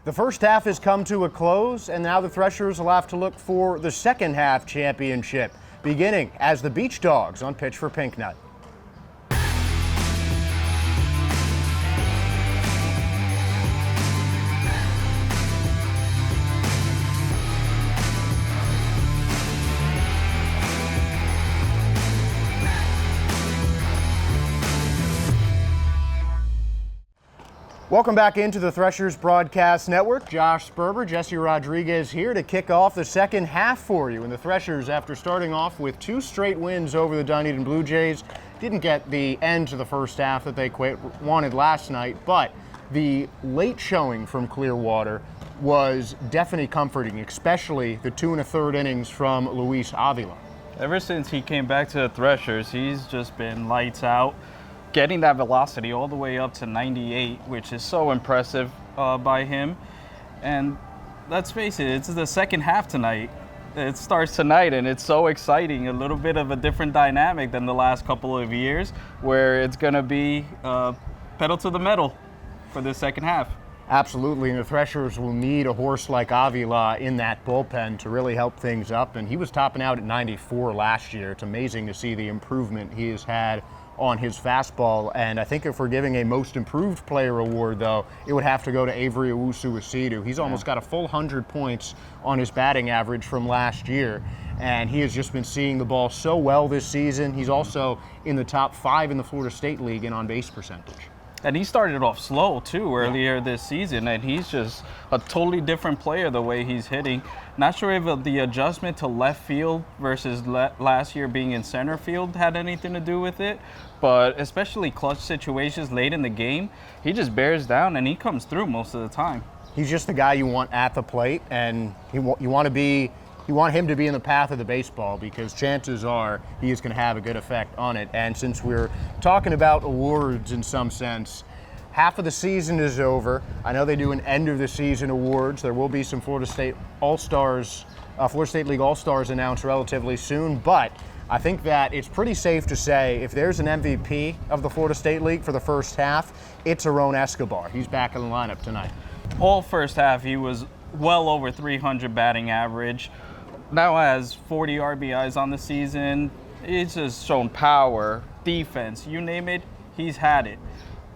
The first half has come to a close, and now the Threshers will have to look for the second half championship, beginning as the Beach Dogs on pitch for Pinknut. Welcome back into the Threshers Broadcast Network. Josh Sperber, Jesse Rodriguez here to kick off the second half for you. And the Threshers, after starting off with 2 straight wins over the Dunedin Blue Jays, didn't get the end to the first half that they wanted last night, but the late showing from Clearwater was definitely comforting, especially the 2 1/3 innings from Luis Avila. Ever since he came back to the Threshers, he's just been lights out, getting that velocity all the way up to 98, which is so impressive by him. And let's face it, it's the second half tonight. It starts tonight, and it's so exciting. A little bit of a different dynamic than the last couple of years, where it's going to be pedal to the metal for the second half. Absolutely, and the Threshers will need a horse like Avila in that bullpen to really help things up. And he was topping out at 94 last year. It's amazing to see the improvement he has had on his fastball. And I think if we're giving a most improved player award, though, it would have to go to Avery Owusu-Asidu. He's almost got a full 100 points on his batting average from last year. And he has just been seeing the ball so well this season. He's also in the top 5 in the Florida State League in on-base percentage. And he started off slow, too, earlier this season, and he's just a totally different player the way he's hitting. Not sure if the adjustment to left field versus last year being in center field had anything to do with it, but especially clutch situations late in the game, he just bears down and he comes through most of the time. He's just the guy you want at the plate, and you want him to be in the path of the baseball, because chances are he is going to have a good effect on it. And since we're talking about awards in some sense, half of the season is over. I know they do an end of the season awards. There will be some Florida State League All-Stars announced relatively soon, but I think that it's pretty safe to say if there's an MVP of the Florida State League for the first half, it's Aaron Escobar. He's back in the lineup tonight. All first half, he was well over 300 batting average. Now has 40 RBIs on the season. He's just shown power, defense, you name it, he's had it.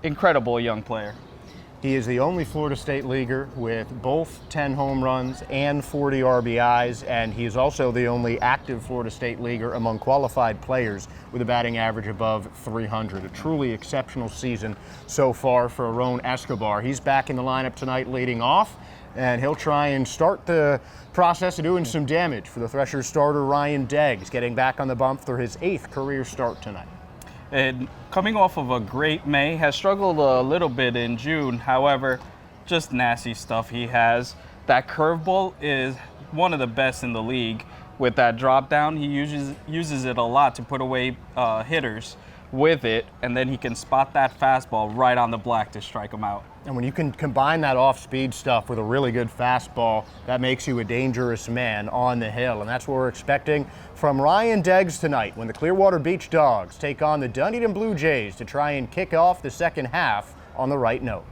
Incredible young player. He is the only Florida State leaguer with both 10 home runs and 40 RBIs, and he is also the only active Florida State leaguer among qualified players with a batting average above 300. A truly exceptional season so far for Aaron Escobar. He's back in the lineup tonight leading off, and he'll try and start the process of doing some damage for the Threshers starter Ryan Deggs, getting back on the bump for his 8th career start tonight. And coming off of a great May, has struggled a little bit in June. However, just nasty stuff he has. That curveball is one of the best in the league. With that drop down, he uses it a lot to put away hitters with it, and then he can spot that fastball right on the black to strike him out. And when you can combine that off-speed stuff with a really good fastball, that makes you a dangerous man on the hill. And that's what we're expecting from Ryan Deggs tonight when the Clearwater Beach Dogs take on the Dunedin Blue Jays to try and kick off the second half on the right note.